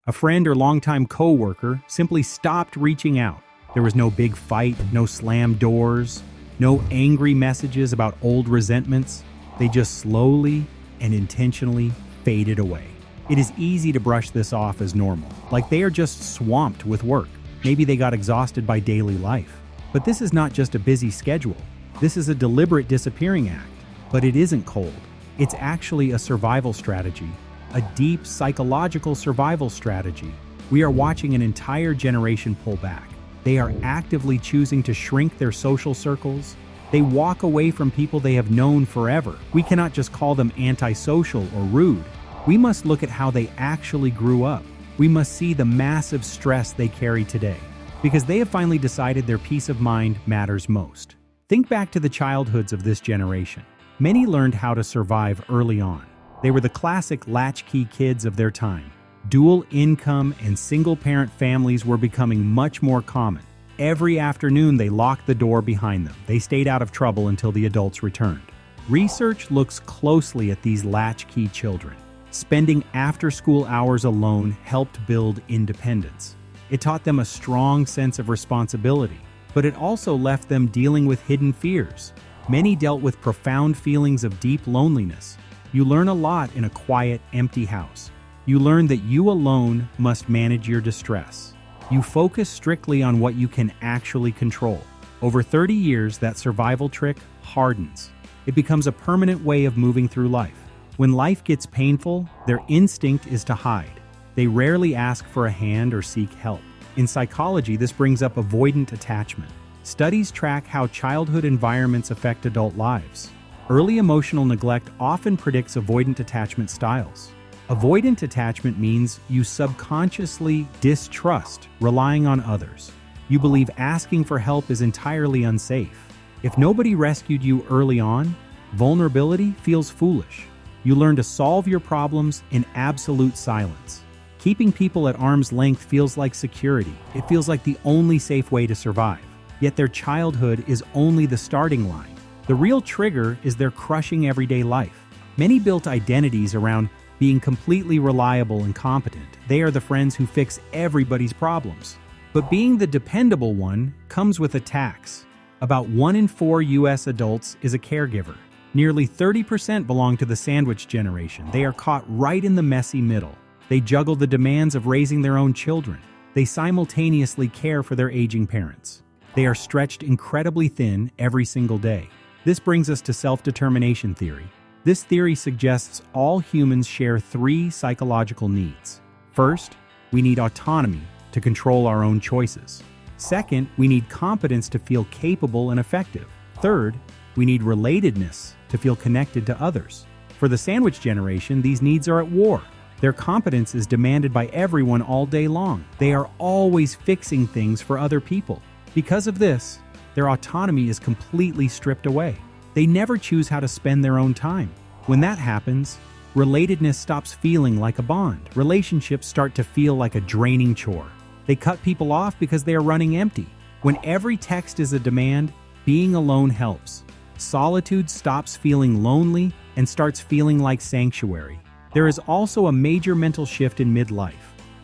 A friend or longtime coworker simply stopped reaching out. There was no big fight, no slammed doors, no angry messages about old resentments. They just slowly and intentionally faded away. It is easy to brush this off as normal, like they are just swamped with work. Maybe they got exhausted by daily life. But this is not just a busy schedule. This is a deliberate disappearing act. But it isn't cold. It's actually a survival strategy, a deep psychological survival strategy. We are watching an entire generation pull back. They are actively choosing to shrink their social circles. They walk away from people they have known forever. We cannot just call them antisocial or rude. We must look at how they actually grew up. We must see the massive stress they carry today, because they have finally decided their peace of mind matters most. Think back to the childhoods of this generation. Many learned how to survive early on. They were the classic latchkey kids of their time. Dual income and single-parent families were becoming much more common. Every afternoon they locked the door behind them. They stayed out of trouble until the adults returned. Research looks closely at these latchkey children. Spending after-school hours alone helped build independence. It taught them a strong sense of responsibility, but it also left them dealing with hidden fears. Many dealt with profound feelings of deep loneliness. You learn a lot in a quiet, empty house. You learn that you alone must manage your distress. You focus strictly on what you can actually control. Over 30 years, that survival trick hardens. It becomes a permanent way of moving through life. When life gets painful, their instinct is to hide. They rarely ask for a hand or seek help. In psychology, this brings up avoidant attachment. Studies track how childhood environments affect adult lives. Early emotional neglect often predicts avoidant attachment styles. Avoidant attachment means you subconsciously distrust relying on others. You believe asking for help is entirely unsafe. If nobody rescued you early on, vulnerability feels foolish. You learn to solve your problems in absolute silence. Keeping people at arm's length feels like security. It feels like the only safe way to survive. Yet their childhood is only the starting line. The real trigger is their crushing everyday life. Many built identities around being completely reliable and competent. They are the friends who fix everybody's problems. But being the dependable one comes with a tax. About 1 in 4 US adults is a caregiver. Nearly 30% belong to the sandwich generation. They are caught right in the messy middle. They juggle the demands of raising their own children. They simultaneously care for their aging parents. They are stretched incredibly thin every single day. This brings us to self-determination theory. This theory suggests all humans share 3 psychological needs. First, we need autonomy to control our own choices. Second, we need competence to feel capable and effective. Third, we need relatedness to feel connected to others. For the sandwich generation, these needs are at war. Their competence is demanded by everyone all day long. They are always fixing things for other people. Because of this, their autonomy is completely stripped away. They never choose how to spend their own time. When that happens, relatedness stops feeling like a bond. Relationships start to feel like a draining chore. They cut people off because they are running empty. When every text is a demand, being alone helps. Solitude stops feeling lonely and starts feeling like sanctuary. There is also a major mental shift in midlife.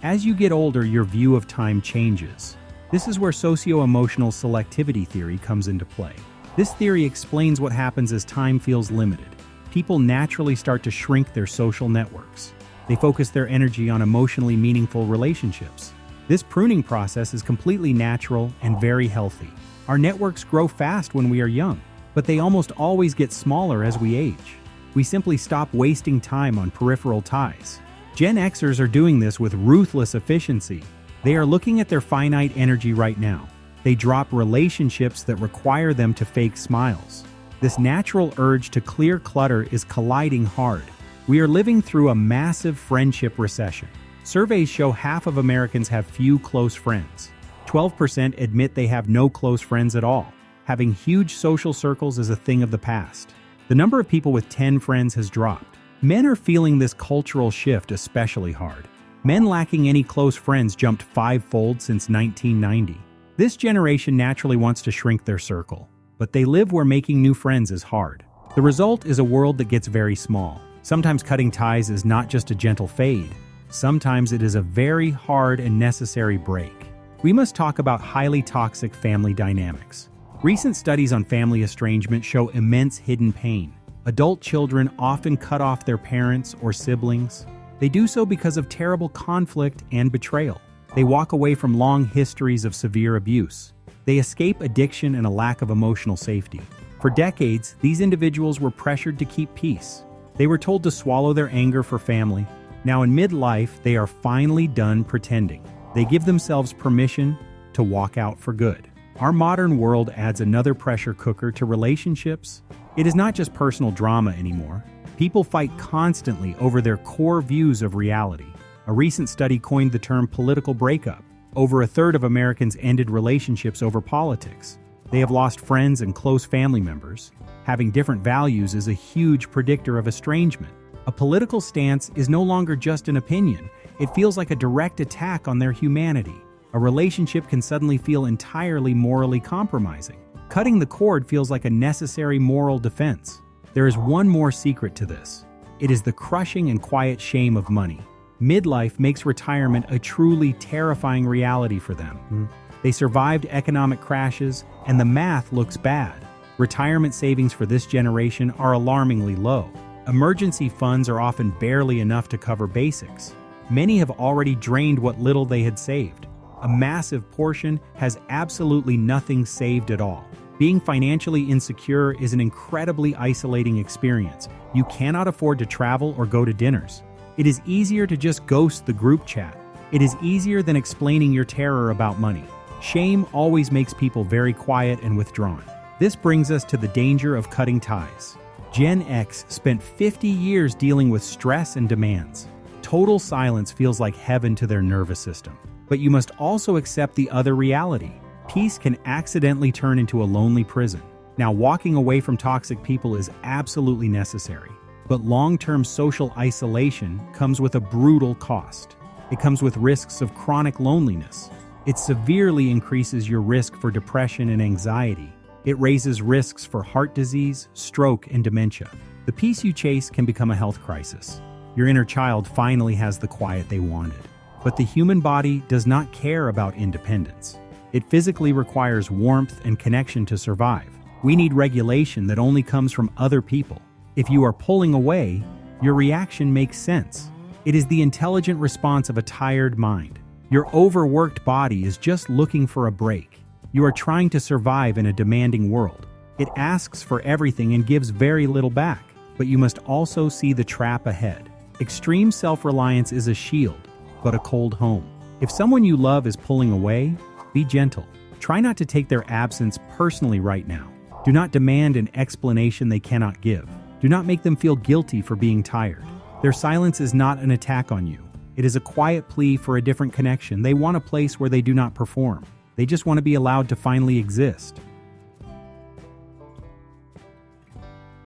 As you get older, your view of time changes. This is where socio-emotional selectivity theory comes into play. This theory explains what happens as time feels limited. People naturally start to shrink their social networks. They focus their energy on emotionally meaningful relationships. This pruning process is completely natural and very healthy. Our networks grow fast when we are young, but they almost always get smaller as we age. We simply stop wasting time on peripheral ties. Gen Xers are doing this with ruthless efficiency. They are looking at their finite energy right now. They drop relationships that require them to fake smiles. This natural urge to clear clutter is colliding hard. We are living through a massive friendship recession. Surveys show half of Americans have few close friends. 12% admit they have no close friends at all. Having huge social circles is a thing of the past. The number of people with 10 friends has dropped. Men are feeling this cultural shift especially hard. Men lacking any close friends jumped 5-fold since 1990. This generation naturally wants to shrink their circle, but they live where making new friends is hard. The result is a world that gets very small. Sometimes cutting ties is not just a gentle fade. Sometimes it is a very hard and necessary break. We must talk about highly toxic family dynamics. Recent studies on family estrangement show immense hidden pain. Adult children often cut off their parents or siblings. They do so because of terrible conflict and betrayal. They walk away from long histories of severe abuse. They escape addiction and a lack of emotional safety. For decades, these individuals were pressured to keep peace. They were told to swallow their anger for family. Now in midlife, they are finally done pretending. They give themselves permission to walk out for good. Our modern world adds another pressure cooker to relationships. It is not just personal drama anymore. People fight constantly over their core views of reality. A recent study coined the term political breakup. Over a third of Americans ended relationships over politics. They have lost friends and close family members. Having different values is a huge predictor of estrangement. A political stance is no longer just an opinion. It feels like a direct attack on their humanity. A relationship can suddenly feel entirely morally compromising. Cutting the cord feels like a necessary moral defense. There is one more secret to this. It is the crushing and quiet shame of money. Midlife makes retirement a truly terrifying reality for them. They survived economic crashes, and the math looks bad. Retirement savings for this generation are alarmingly low. Emergency funds are often barely enough to cover basics. Many have already drained what little they had saved. A massive portion has absolutely nothing saved at all. Being financially insecure is an incredibly isolating experience. You cannot afford to travel or go to dinners. It is easier to just ghost the group chat. It is easier than explaining your terror about money. Shame always makes people very quiet and withdrawn. This brings us to the danger of cutting ties. Gen X spent 50 years dealing with stress and demands. Total silence feels like heaven to their nervous system. But you must also accept the other reality. Peace can accidentally turn into a lonely prison. Now, walking away from toxic people is absolutely necessary. But long-term social isolation comes with a brutal cost. It comes with risks of chronic loneliness. It severely increases your risk for depression and anxiety. It raises risks for heart disease, stroke, and dementia. The peace you chase can become a health crisis. Your inner child finally has the quiet they wanted. But the human body does not care about independence. It physically requires warmth and connection to survive. We need regulation that only comes from other people. If you are pulling away, your reaction makes sense. It is the intelligent response of a tired mind. Your overworked body is just looking for a break. You are trying to survive in a demanding world. It asks for everything and gives very little back. But you must also see the trap ahead. Extreme self-reliance is a shield, but a cold home. If someone you love is pulling away, be gentle. Try not to take their absence personally right now. Do not demand an explanation they cannot give. Do not make them feel guilty for being tired. Their silence is not an attack on you. It is a quiet plea for a different connection. They want a place where they do not perform. They just want to be allowed to finally exist.